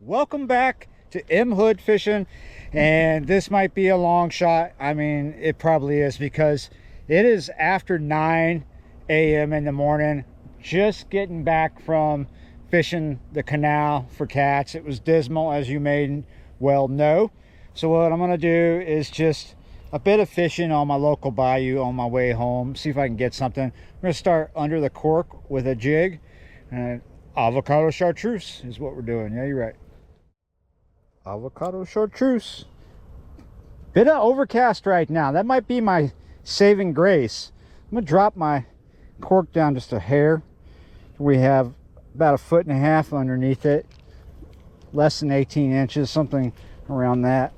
welcome back to M Hood Fishing. And this might be a long shot. I mean, it probably is, because it is after 9 a.m. in the morning. Just getting back from fishing the canal for cats. It was dismal, as you may well know. So what I'm going to do is just a bit of fishing on my local bayou on my way home. See if I can get something. I'm going to start under the cork with a jig. And avocado chartreuse is what we're doing. Yeah, you're right. Avocado chartreuse. Bit of overcast right now. That might be my saving grace. I'm going to drop my cork down just a hair. We have about 1.5 feet underneath it. Less than 18 inches, something around that.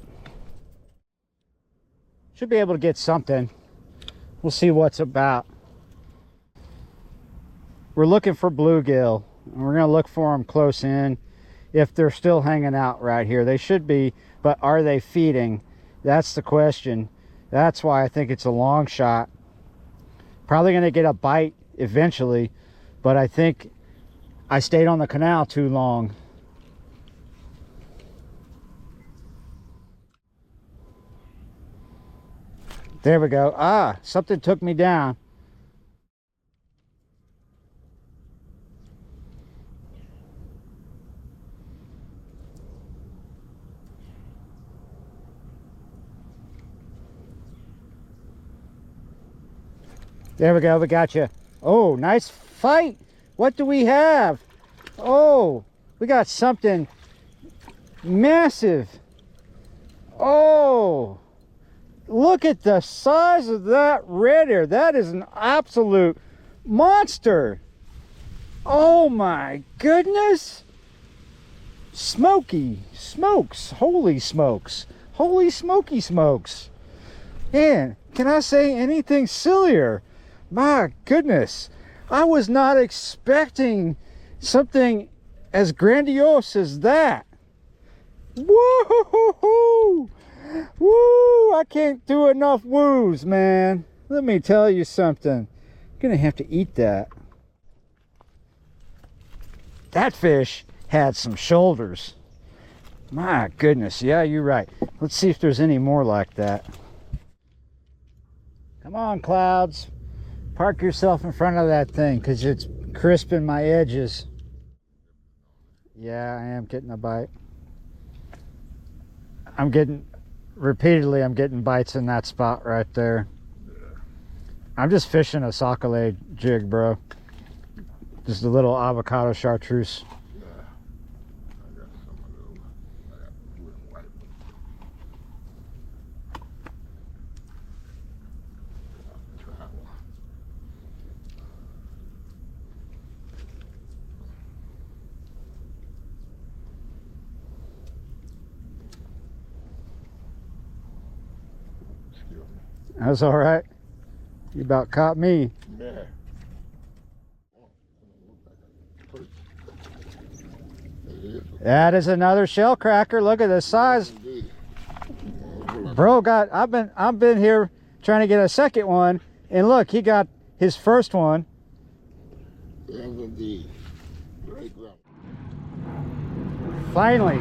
Should be able to get something. We'll see what's about. We're looking for bluegill, and we're going to look for them close in. If they're still hanging out right here, they should be, but are they feeding? That's the question. That's why I think it's a long shot. Probably going to get a bite eventually, but I think I stayed on the canal too long. There we go. Ah, something took me down. There we go, we got you. Oh, nice fight. What do we have? Oh, we got something massive. Oh, look at the size of that Redear. That is an absolute monster. Oh my goodness. Smoky smokes. Holy smokes. Holy smoky smokes. Man, can I say anything sillier? My goodness, I was not expecting something as grandiose as that. Woo-hoo-hoo-hoo! Woo! I can't do enough woos, man. Let me tell you something. I'm gonna have to eat that. That fish had some shoulders. My goodness, yeah, you're right. Let's see if there's any more like that. Come on, clouds. Park yourself in front of that thing, because it's crisping my edges. Yeah, I am getting a bite. I'm getting bites in that spot right there. I'm just fishing a succotash jig, bro. Just a little avocado chartreuse. That's all right. You about caught me. Yeah. That is another shell cracker. Look at the size. Bro I've been here trying to get a second one, and look, he got his first one. Finally.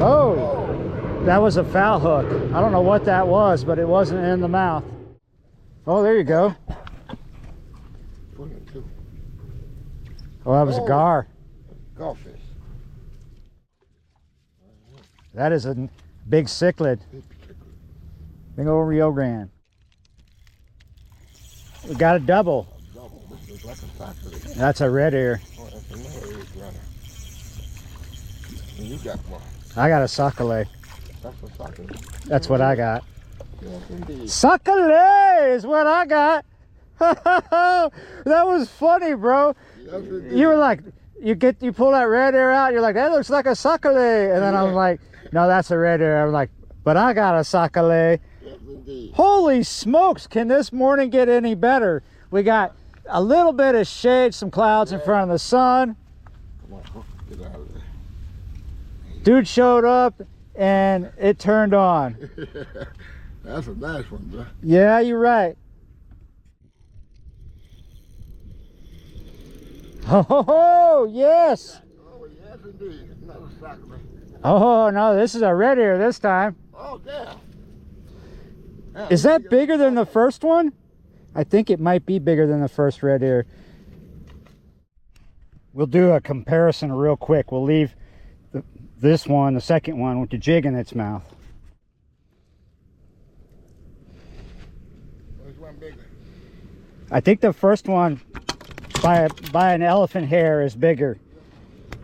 Oh. That was a foul hook. I don't know what that was, but it wasn't in the mouth. Oh, there you go. Oh, that was a gar. Garfish. That is a big cichlid. Big old Rio Grande. We got a double. This looks like a succotash. That's a Redear. Oh, that's another runner. And you got one. I got a succotash. That's a succotash. That's what I got. Yes, indeed. Succotash is what I got. That was funny, bro. Yes, indeed. You were like, you pull that Redear out, you're like, that looks like a succotash. And then I'm like, no, that's a Redear. I'm like, but I got a succotash. Yes, indeed. Holy smokes, can this morning get any better? We got a little bit of shade, some clouds in front of the sun. Come on, get out of there. Dude showed up and it turned on. That's a nice one, bro. Yeah, you're right. Oh, yes. Oh, yes, indeed. indeed. Another sucker. Oh no, this is a Redear this time. Oh, damn. Is that bigger than the first one? I think it might be bigger than the first Redear. We'll do a comparison real quick. We'll leave this one, the second one, with the jig in its mouth. Which one bigger? I think the first one by an elephant hair is bigger.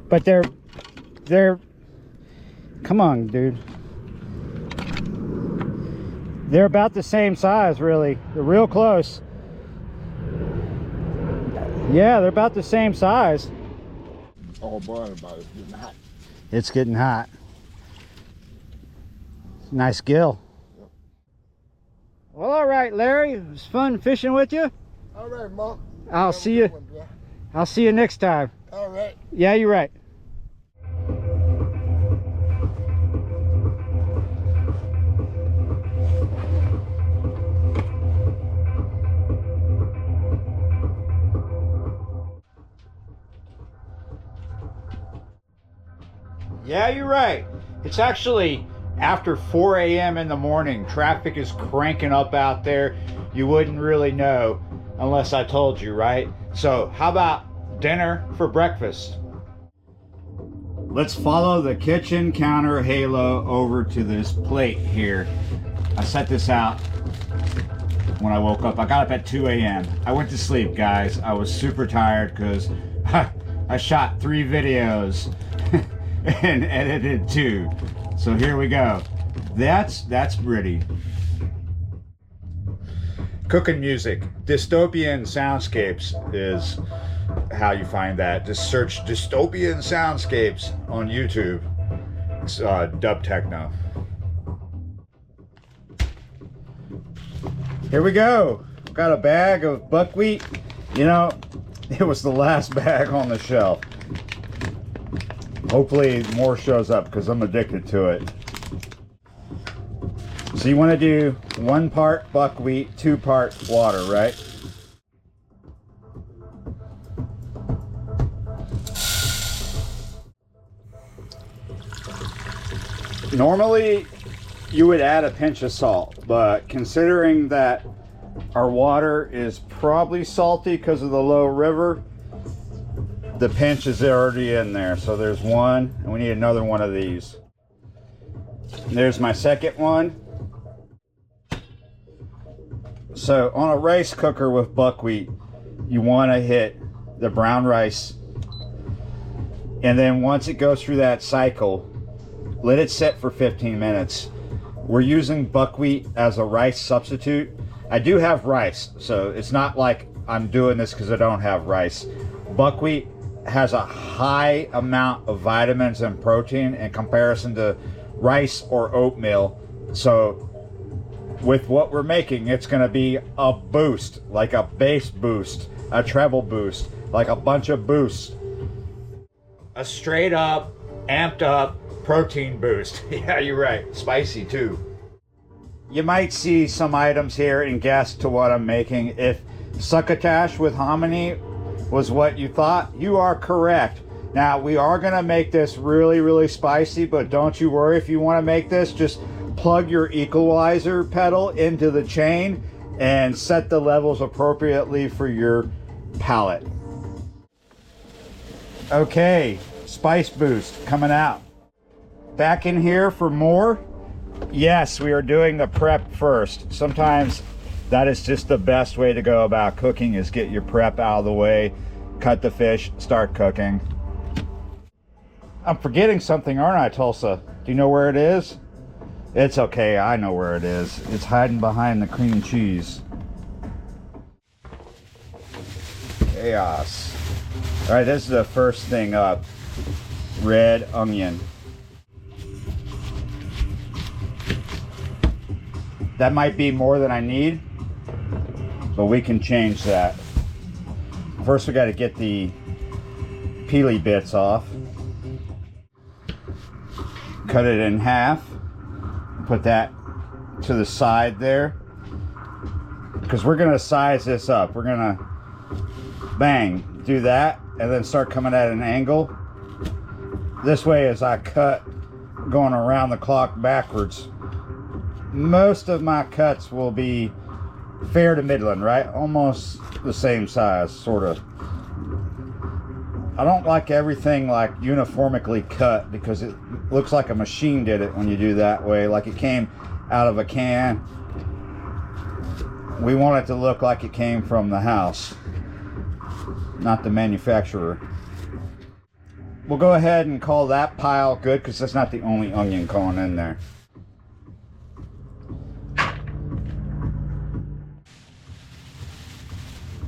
But they're come on, dude. They're about the same size, really. They're real close. Yeah, they're about the same size. Oh, boy, about it's getting hot. It's getting hot. Nice gill. Yep. Well, all right, Larry. It was fun fishing with you. All right, Mark. I'll see you. I'll see you next time. All right. Yeah, you're right. Yeah, you're right. It's actually after 4 a.m. in the morning. Traffic is cranking up out there. You wouldn't really know unless I told you, right? So how about dinner for breakfast? Let's follow the kitchen counter halo over to this plate here. I set this out when I woke up. I got up at 2 a.m. I went to sleep, guys. I was super tired because I shot 3 videos and edited 2. So here we go. That's pretty. Cooking music. Dystopian soundscapes is how you find that. Just search dystopian soundscapes on YouTube. It's dub techno. Here we go. Got a bag of buckwheat. You know, it was the last bag on the shelf. Hopefully more shows up because I'm addicted to it. So you want to do 1 part buckwheat, 2 part water, right? Normally you would add a pinch of salt, but considering that our water is probably salty because of the low river, the pinch is already in there. So there's 1, and we need another 1 of these. There's my second one. So on a rice cooker with buckwheat, you want to hit the brown rice, and then once it goes through that cycle, let it sit for 15 minutes. We're using buckwheat as a rice substitute. I do have rice, so it's not like I'm doing this because I don't have rice. Buckwheat has a high amount of vitamins and protein in comparison to rice or oatmeal. So with what we're making, it's going to be a boost, like a bass boost, a treble boost, like a bunch of boosts. A straight up, amped up protein boost. Yeah, you're right. Spicy too. You might see some items here and guess to what I'm making. If succotash with hominy was what you thought, you are correct. Now, we are going to make this really, really spicy, but don't you worry. If you want to make this, just plug your equalizer pedal into the chain and set the levels appropriately for your palate. Okay, spice boost coming out. Back in here for more. Yes, we are doing the prep first. Sometimes that is just the best way to go about cooking, is get your prep out of the way, cut the fish, start cooking. I'm forgetting something, aren't I, Tulsa? Do you know where it is? It's okay, I know where it is. It's hiding behind the cream cheese. Chaos. All right, this is the first thing up. Red onion. That might be more than I need, but we can change that. First, we got to get the peely bits off. Cut it in half. Put that to the side there, because we're going to size this up. We're going to bang, do that, and then start coming at an angle. this way as I cut going around the clock backwards, most of my cuts will be fair to middling, right? Almost the same size, sort of. I don't like everything like uniformly cut because it looks like a machine did it when you do that way, like it came out of a can. We want it to look like it came from the house, not the manufacturer. We'll go ahead and call that pile good because that's not the only onion going in there.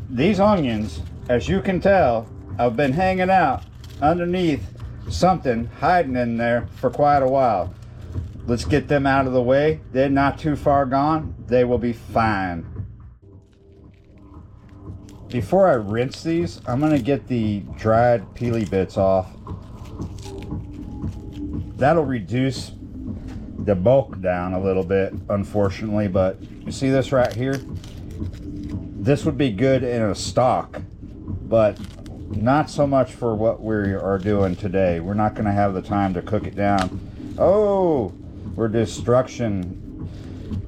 These onions, as you can tell, have been hanging out underneath something, hiding in there for quite a while. Let's get them out of the way. They're not too far gone. They will be fine. Before I rinse these, I'm going to get the dried peely bits off. That'll reduce the bulk down a little bit, unfortunately, but you see this right here? This would be good in a stock, but not so much for what we are doing today. We're not going to have the time to cook it down. Oh, we're destruction.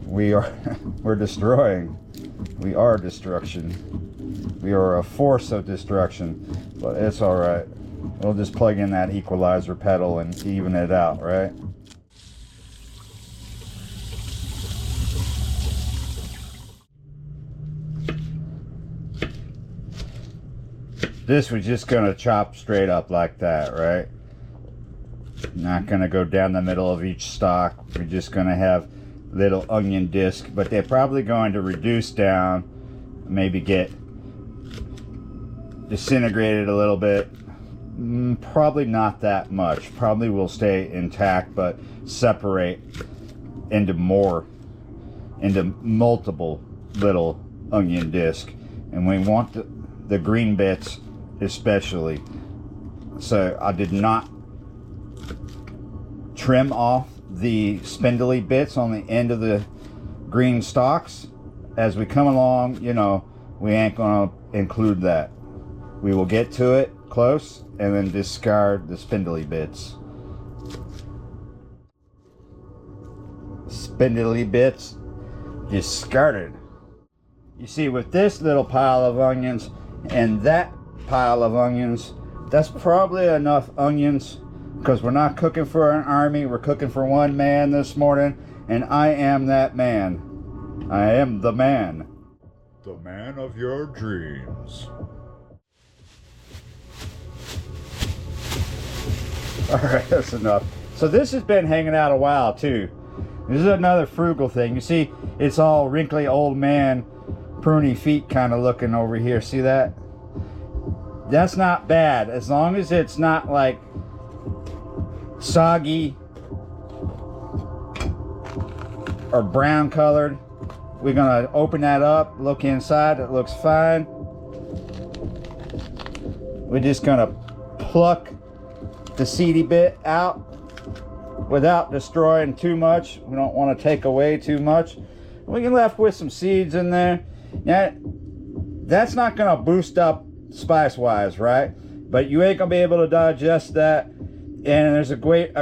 We're destroying. We are destruction. We are a force of destruction, but it's all right. We'll just plug in that equalizer pedal and even it out, right? This we're just gonna chop straight up like that, right? Not gonna go down the middle of each stalk. We're just gonna have little onion disc, but they're probably going to reduce down, maybe get disintegrated a little bit. Probably not that much. Probably will stay intact, but separate into multiple little onion disc. And we want the green bits especially. So I did not trim off the spindly bits on the end of the green stalks. As we come along, you know, we ain't gonna include that. We will get to it close and then discard the spindly bits. Spindly bits discarded. You see, with this little pile of onions and that pile of onions, that's probably enough onions, because we're not cooking for an army, we're cooking for one man this morning, and I am that man. I am the man. The man of your dreams. Alright, that's enough. So this has been hanging out a while too. This is another frugal thing. You see, it's all wrinkly old man, pruny feet kind of looking over here. See that? That's not bad, as long as it's not like soggy or brown colored. We're gonna open that up, look inside, it looks fine. We're just gonna pluck the seedy bit out without destroying too much. We don't want to take away too much. We can left with some seeds in there. Now, that's not gonna boost up spice wise, right? But you ain't gonna be able to digest that. And there's a great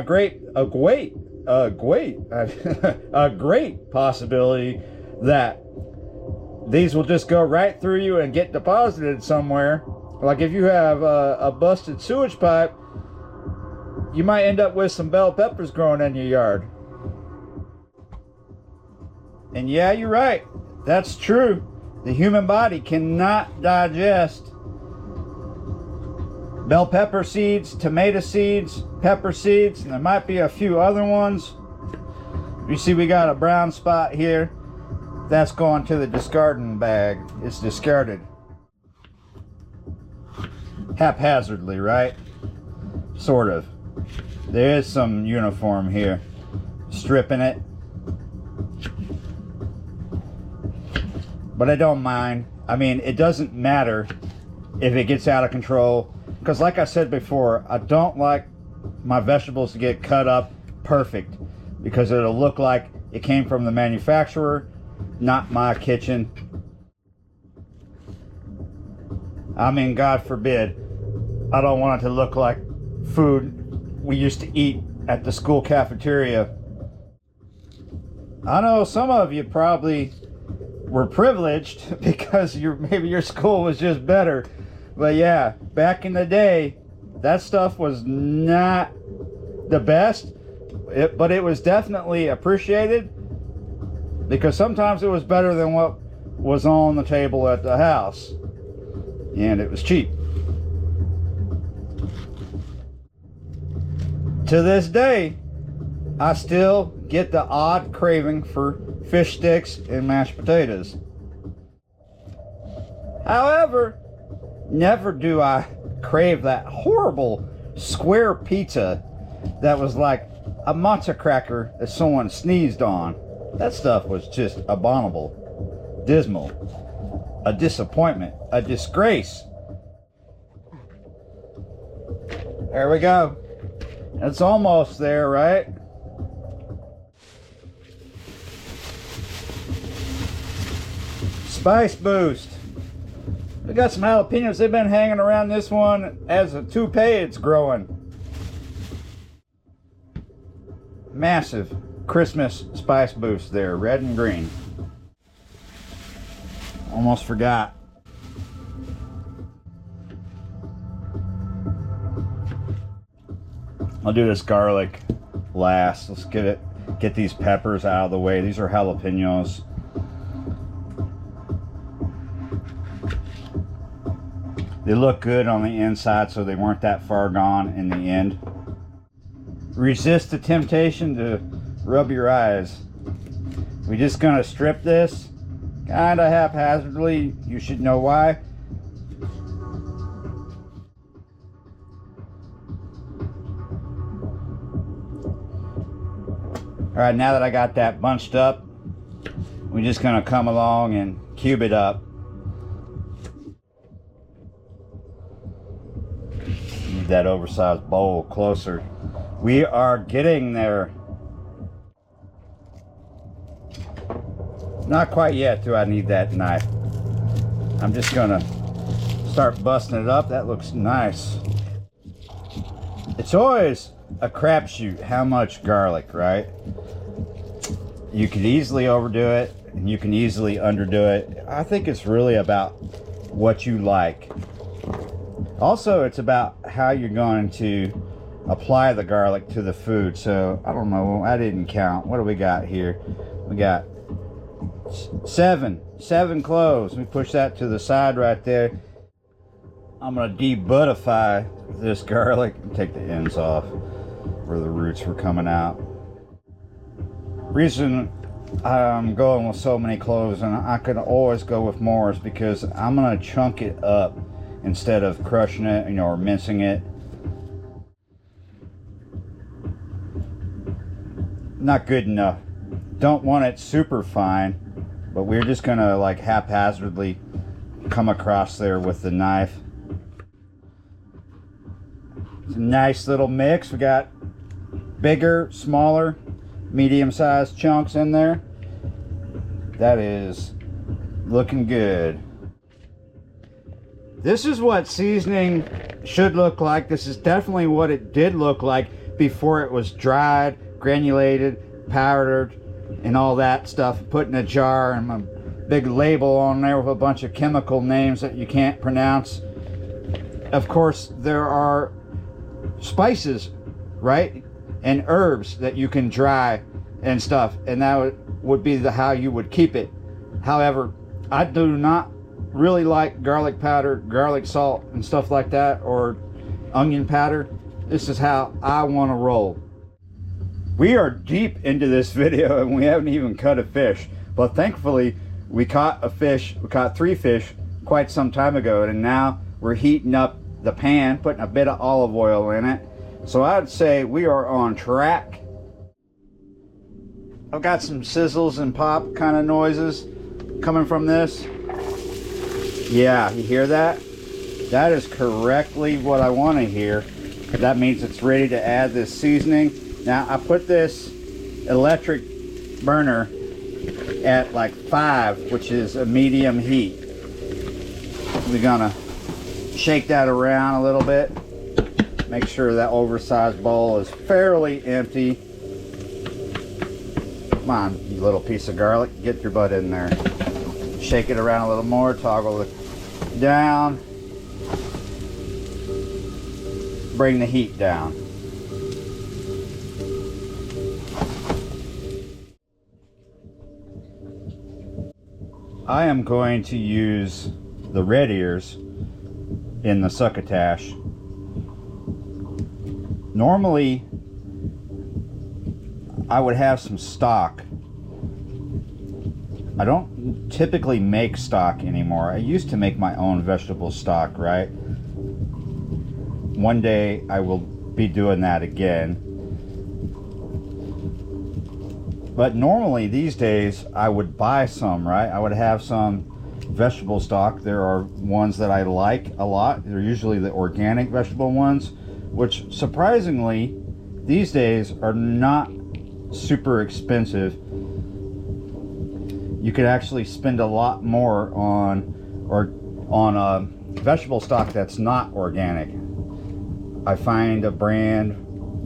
possibility that these will just go right through you and get deposited somewhere. Like if you have a busted sewage pipe, you might end up with some bell peppers growing in your yard. And yeah, you're right. That's true. The human body cannot digest bell pepper seeds, tomato seeds, pepper seeds, and there might be a few other ones. You see we got a brown spot here. That's going to the discarding bag. It's discarded. Haphazardly, right? Sort of. There is some uniform here. Stripping it. But I don't mind. I mean, it doesn't matter if it gets out of control. Because like I said before, I don't like my vegetables to get cut up perfect. Because it'll look like it came from the manufacturer, not my kitchen. I mean, God forbid, I don't want it to look like food we used to eat at the school cafeteria. I know some of you probably were privileged because maybe your school was just better. But yeah, back in the day, that stuff was not the best, but it was definitely appreciated because sometimes it was better than what was on the table at the house, and it was cheap. To this day, I still get the odd craving for fish sticks and mashed potatoes. However, never do I crave that horrible square pizza that was like a matzo cracker that someone sneezed on. That stuff was just abominable, dismal, a disappointment, a disgrace. There we go. It's almost there, right? Spice boost. We got some jalapenos. They've been hanging around this one as a toupee. It's growing. Massive Christmas spice boost there, red and green. Almost forgot. I'll do this garlic last. Let's get these peppers out of the way. These are jalapenos. They look good on the inside, so they weren't that far gone in the end. Resist the temptation to rub your eyes. We're just gonna strip this kinda haphazardly. You should know why. All right, now that I got that bunched up, we're just gonna come along and cube it up. Need that oversized bowl closer. We are getting there. Not quite yet do I need that knife. I'm just gonna start busting it up. That looks nice. It's always a crapshoot how much garlic, right? You could easily overdo it and you can easily underdo it. I think it's really about what you like. Also, it's about how you're going to apply the garlic to the food. So I don't know, I didn't count. What do we got here? We got seven cloves. Let me push that to the side right there. I'm gonna debuddify this garlic and take the ends off where the roots were coming out. Reason I'm going with so many cloves, and I could always go with more, is because I'm gonna chunk it up instead of crushing it, you know, or mincing it. Not good enough. Don't want it super fine, but we're just gonna like haphazardly come across there with the knife. It's a nice little mix. We got bigger, smaller, medium-sized chunks in there. That is looking good. This is what seasoning should look like. This is definitely what it did look like before it was dried, granulated, powdered, and all that stuff, put in a jar and a big label on there with a bunch of chemical names that you can't pronounce. Of course, there are spices, right, and herbs that you can dry and stuff, and that would be how you would keep it. However, I do not really like garlic powder, garlic salt, and stuff like that, or onion powder. This is how I want to roll. We are deep into this video and we haven't even cut a fish, but thankfully we caught a fish. We caught 3 fish quite some time ago, and now we're heating up the pan, putting a bit of olive oil in it. So I'd say we are on track. I've got some sizzles and pop kind of noises coming from this. Yeah, you hear that? That is correctly what I want to hear. That means it's ready to add this seasoning. Now I put this electric burner at like 5, which is a medium heat. We're gonna shake that around a little bit. Make sure that oversized bowl is fairly empty. Come on, you little piece of garlic, get your butt in there. Shake it around a little more, toggle it down. Bring the heat down. I am going to use the Redears in the succotash. Normally, I would have some stock. I don't typically make stock anymore. I used to make my own vegetable stock, right? One day I will be doing that again. But normally these days I would buy some, right? I would have some vegetable stock. There are ones that I like a lot. They're usually the organic vegetable ones, which surprisingly these days are not super expensive. You could actually spend a lot more on vegetable stock that's not organic. I find a brand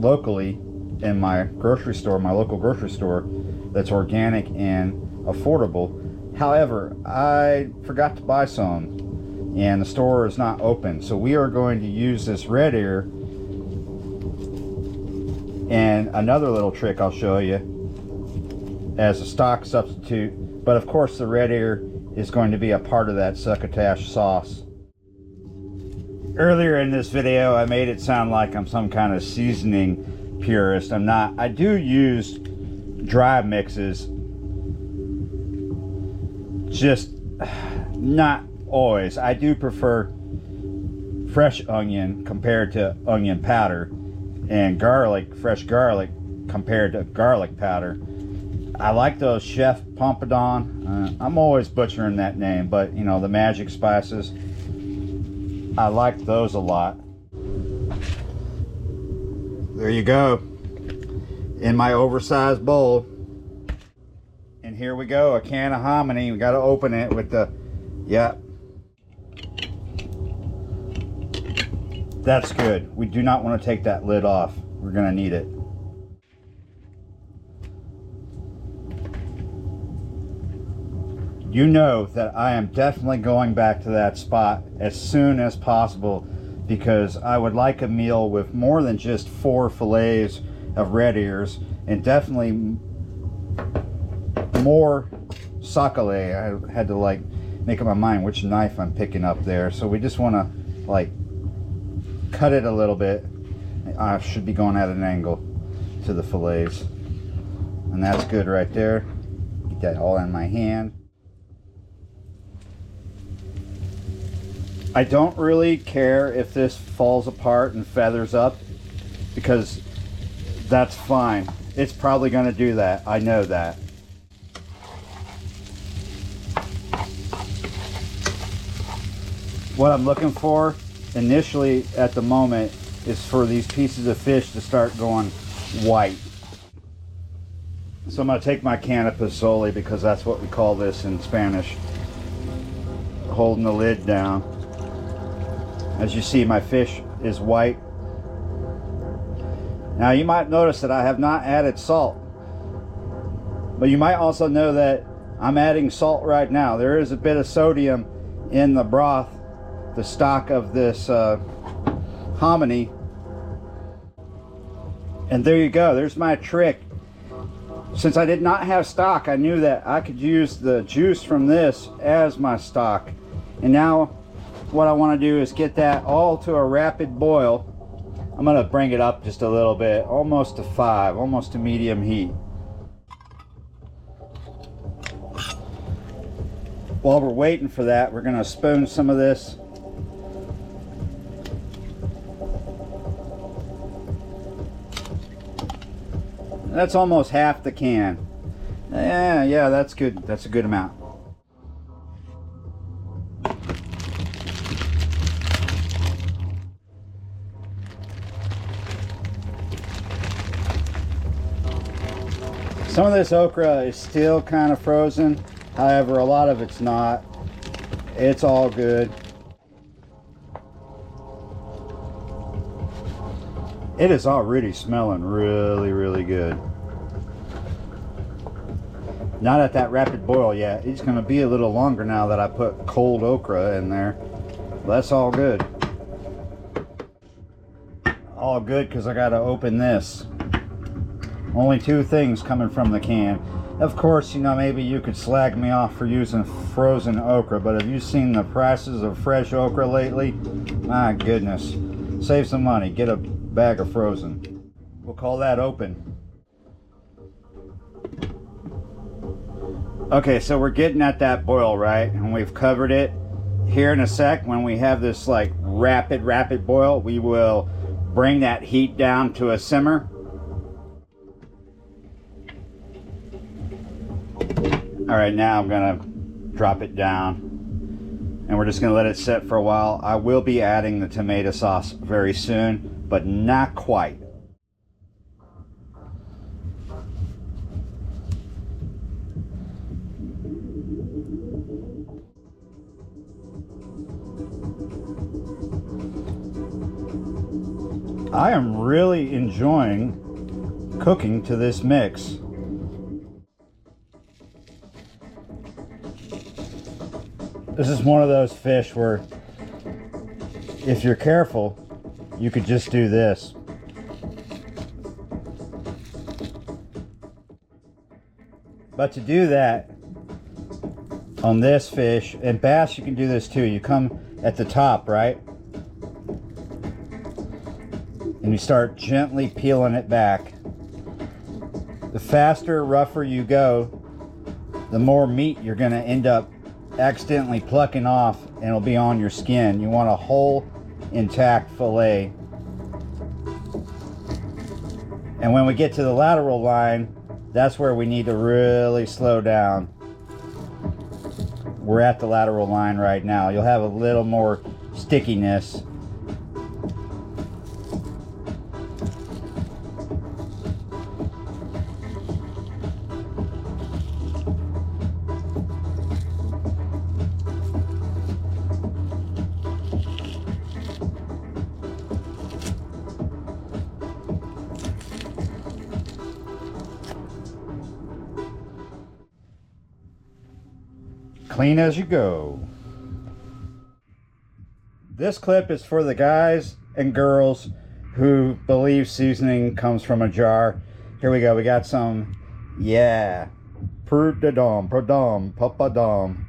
locally in my grocery store, my local grocery store, that's organic and affordable. However, I forgot to buy some and the store is not open, so we are going to use this Redear. And another little trick I'll show you as a stock substitute, but of course the Redear is going to be a part of that succotash sauce. Earlier in this video I made it sound like I'm some kind of seasoning purist. I'm not. I do use dry mixes, just not always. I do prefer fresh onion compared to onion powder, and garlic, fresh garlic compared to garlic powder. I like those Chef Pompadour. I'm always butchering that name, but you know, the magic spices, I like those a lot. There you go, in my oversized bowl. And here we go, a can of hominy. We got to open it with the, yeah, that's good. We do not want to take that lid off. We're going to need it. You know that I am definitely going back to that spot as soon as possible, because I would like a meal with more than just 4 fillets of red ears, and definitely more succotash. I had to like make up my mind which knife I'm picking up there, so we just want to like cut it a little bit. I should be going at an angle to the fillets, and that's good right there. Get that all in my hand. I don't really care if this falls apart and feathers up, because that's fine. It's probably going to do that. I know that. What I'm looking for initially at the moment is for these pieces of fish to start going white. So I'm going to take my can of pozole, because that's what we call this in Spanish, holding the lid down. As you see, my fish is white. Now you might notice that I have not added salt, but you might also know that I'm adding salt right now. There is a bit of sodium in the broth, the stock of this hominy. And there you go, there's my trick. Since I did not have stock, I knew that I could use the juice from this as my stock. And now what I want to do is get that all to a rapid boil. I'm going to bring it up just a little bit, almost to 5, almost to medium heat. While we're waiting for that, we're going to spoon some of this. That's almost half the can. Yeah, that's good. That's a good amount. Some of this okra is still kind of frozen. However, a lot of it's not. It's all good. It is already smelling really, really good. Not at that rapid boil yet. It's going to be a little longer now that I put cold okra in there. That's all good. All good because I got to open this. Only 2 things coming from the can. Of course, you know, maybe you could slag me off for using frozen okra, but have you seen the prices of fresh okra lately? My goodness. Save some money. Get a bag of frozen. We'll call that open. Okay, so we're getting at that boil, right? And we've covered it. Here in a sec, when we have this like rapid boil, we will bring that heat down to a simmer. All right, now I'm gonna drop it down and we're just gonna let it sit for a while. I will be adding the tomato sauce very soon, but not quite. I am really enjoying cooking to this mix. This is one of those fish where if you're careful, you could just do this. But to do that on this fish, and bass you can do this too, you come at the top, right? And you start gently peeling it back. The faster, rougher you go, the more meat you're gonna end up accidentally plucking off and it'll be on your skin. You want a whole intact fillet. And when we get to the lateral line, that's where we need to really slow down. We're at the lateral line right now. You'll have a little more stickiness. Clean as you go. This clip is for the guys and girls who believe seasoning comes from a jar. Here we go. We got some, yeah, Prudadom, Papadom.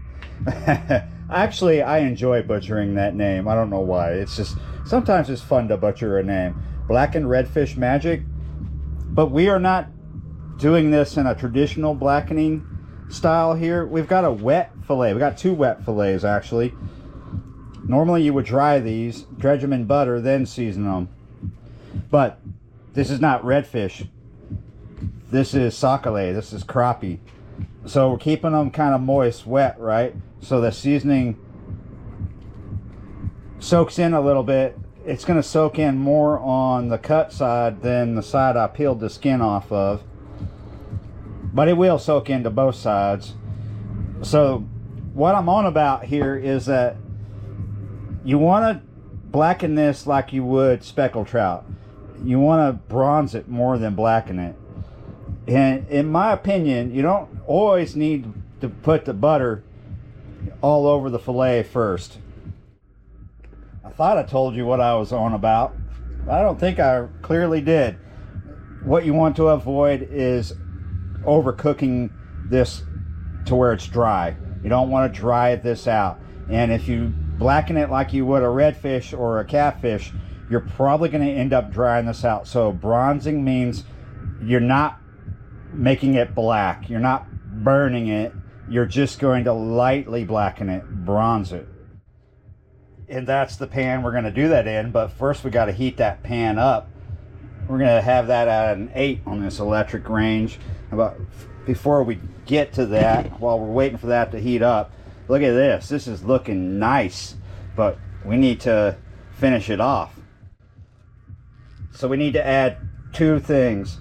Actually, I enjoy butchering that name. I don't know why. It's just, sometimes it's fun to butcher a name. Blackened redfish magic. But we are not doing this in a traditional blackening style here. We've got a wet fillet. We got 2 wet fillets actually. Normally you would dry these, dredge them in butter, then season them. But this is not redfish. This is succotash. This is crappie. So we're keeping them kind of moist, wet, right? So the seasoning soaks in a little bit. It's going to soak in more on the cut side than the side I peeled the skin off of. But it will soak into both sides. So what I'm on about here is that you want to blacken this like you would speckled trout. You want to bronze it more than blacken it. And in my opinion, you don't always need to put the butter all over the fillet first. I thought I told you what I was on about. I don't think I clearly did. What you want to avoid is overcooking this to where it's dry. You don't want to dry this out. And if you blacken it like you would a redfish or a catfish, you're probably going to end up drying this out. So bronzing means you're not making it black. You're not burning it. You're just going to lightly blacken it, bronze it. And that's the pan we're going to do that in. But first we got to heat that pan up. We're going to have that at an 8 on this electric range. But before we get to that, while we're waiting for that to heat up, look at this. This is looking nice, but we need to finish it off. So we need to add 2 things.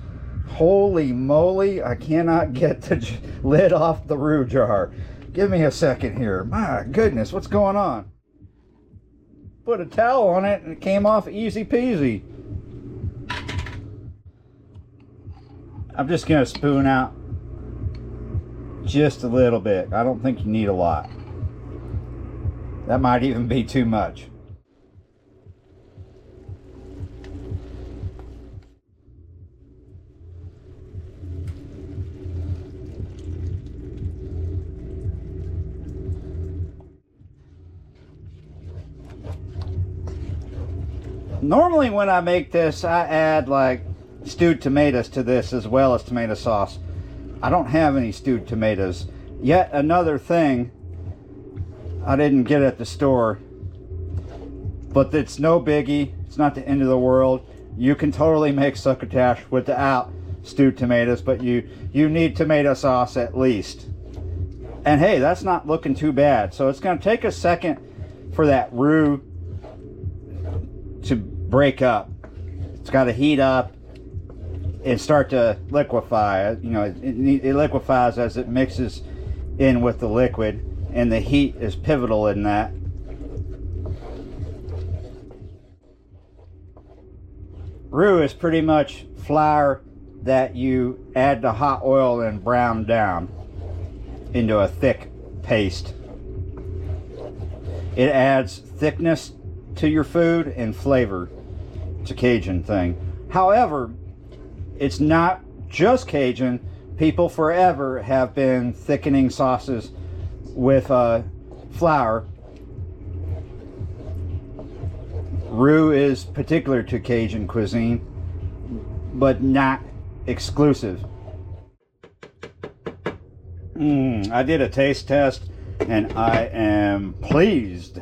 Holy moly, I cannot get the lid off the roux jar. Give me a second here. My goodness, what's going on? Put a towel on it and it came off easy peasy. I'm just going to spoon out just a little bit. I don't think you need a lot. That might even be too much. Normally when I make this, I add like stewed tomatoes to this as well as tomato sauce. I don't have any stewed tomatoes. Yet another thing I didn't get at the store, but it's no biggie. It's not the end of the world. You can totally make succotash without stewed tomatoes, but you need tomato sauce at least. And hey, that's not looking too bad. So it's going to take a second for that roux to break up. It's got to heat up and start to liquefy. You know, it liquefies as it mixes in with the liquid, and the heat is pivotal in that. Roux is pretty much flour that you add to hot oil and brown down into a thick paste. It adds thickness to your food and flavor. It's a Cajun thing. However, it's not just Cajun. People forever have been thickening sauces with flour. Roux is particular to Cajun cuisine, but not exclusive. I did a taste test and I am pleased.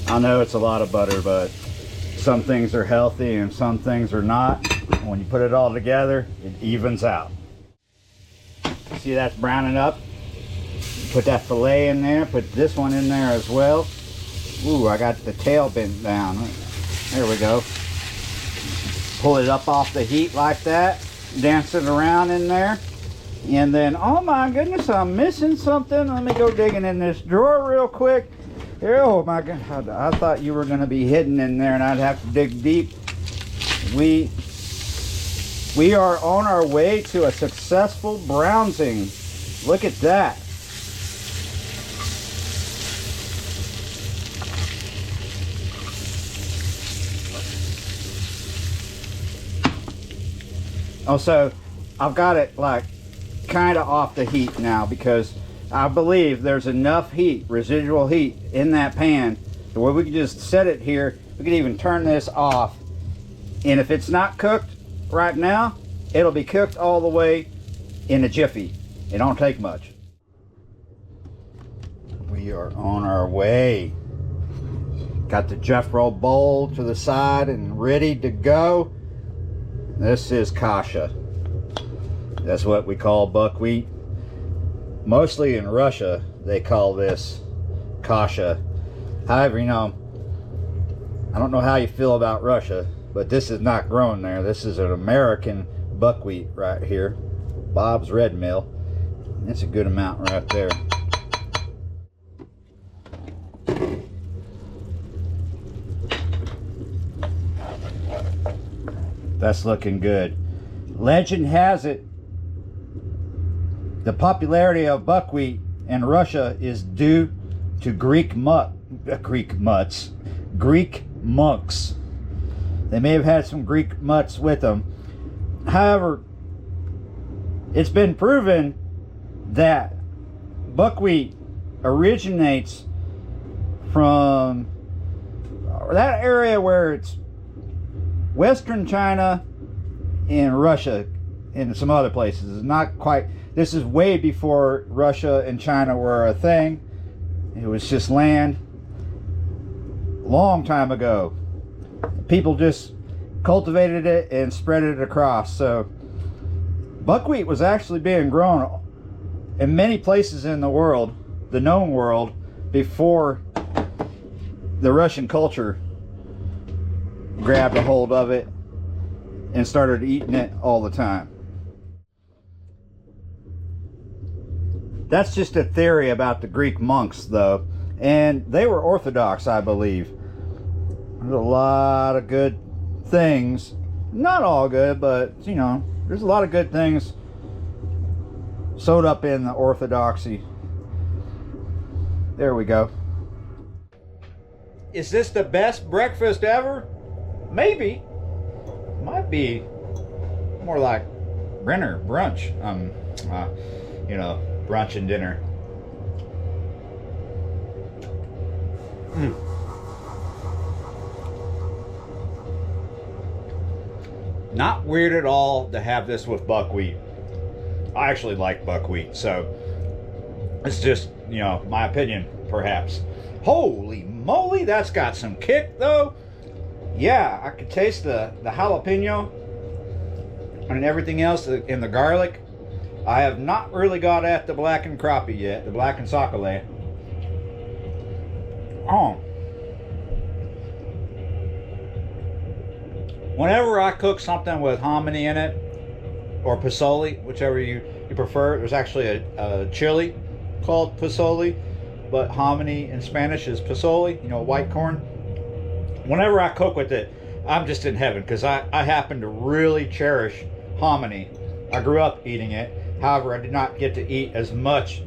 I know it's a lot of butter, but some things are healthy and some things are not. When you put it all together, it evens out. See, that's browning up. Put that fillet in there, put this one in there as well. Ooh, I got the tail bent down. There we go. Pull it up off the heat like that. Dance it around in there. And then, oh my goodness, I'm missing something. Let me go digging in this drawer real quick. Oh my God, I thought you were going to be hidden in there and I'd have to dig deep. We are on our way to a successful browsing. Look at that. Also, I've got it like kind of off the heat now because I believe there's enough heat, residual heat in that pan to where we can just set it here. We can even turn this off. And if it's not cooked right now, it'll be cooked all the way in a jiffy. It don't take much. We are on our way. Got the Jeffro bowl to the side and ready to go. This is kasha. That's what we call buckwheat. Mostly in Russia, they call this kasha. However, you know, I don't know how you feel about Russia, but this is not grown there. This is an American buckwheat right here. Bob's Red Mill. That's a good amount right there. That's looking good. Legend has it the popularity of buckwheat in Russia is due to Greek monks. They may have had some Greek mutts with them. However, it's been proven that buckwheat originates from that area where it's Western China and Russia and some other places. It's not quite. This is way before Russia and China were a thing. It was just land. Long time ago. People just cultivated it and spread it across. So buckwheat was actually being grown in many places in the world, the known world, before the Russian culture grabbed a hold of it and started eating it all the time. That's just a theory about the Greek monks, though. and they were Orthodox, I believe. There's a lot of good things, not all good, but you know, there's a lot of good things sewed up in the Orthodoxy. There we go. Is this the best breakfast ever? Maybe. Might be more like dinner, brunch. You know, brunch and dinner. Not weird at all to have this with buckwheat. I actually like buckwheat, so it's just, you know, my opinion, perhaps. Holy moly, that's got some kick, though. Yeah, I could taste the jalapeno and everything else in the garlic. I have not really got at the blackened crappie yet, the blackened succotash. Oh. Whenever I cook something with hominy in it, or pozole, whichever you prefer, there's actually a chili called pozole, but hominy in Spanish is pozole, you know, white corn. Whenever I cook with it, I'm just in heaven, because I happen to really cherish hominy. I grew up eating it. However, I did not get to eat as much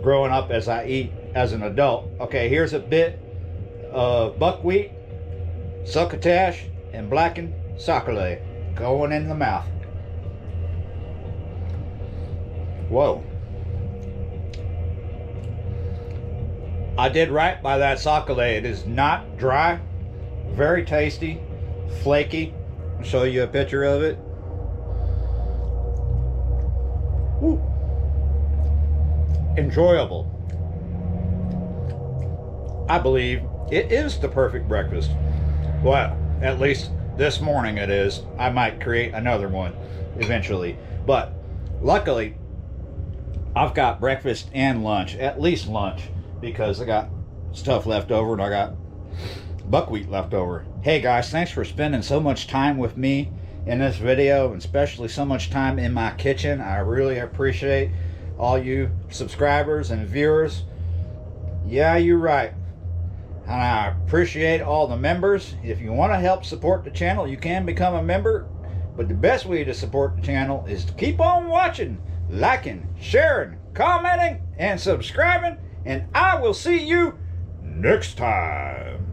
growing up as I eat as an adult. Okay, here's a bit of buckwheat, succotash, and blackened succotash going in the mouth. Whoa. I did right by that succotash. It is not dry, very tasty, flaky. I'll show you a picture of it. Woo. Enjoyable. I believe it is the perfect breakfast. Well, at least this morning it is. I might create another one eventually, but luckily I've got breakfast and lunch, at least lunch, because I got stuff left over and I got buckwheat left over. Hey guys, thanks for spending so much time with me in this video, and especially so much time in my kitchen. I really appreciate all you subscribers and viewers. Yeah, you're right. And I appreciate all the members. If you want to help support the channel, you can become a member. But the best way to support the channel is to keep on watching, liking, sharing, commenting, and subscribing. And I will see you next time.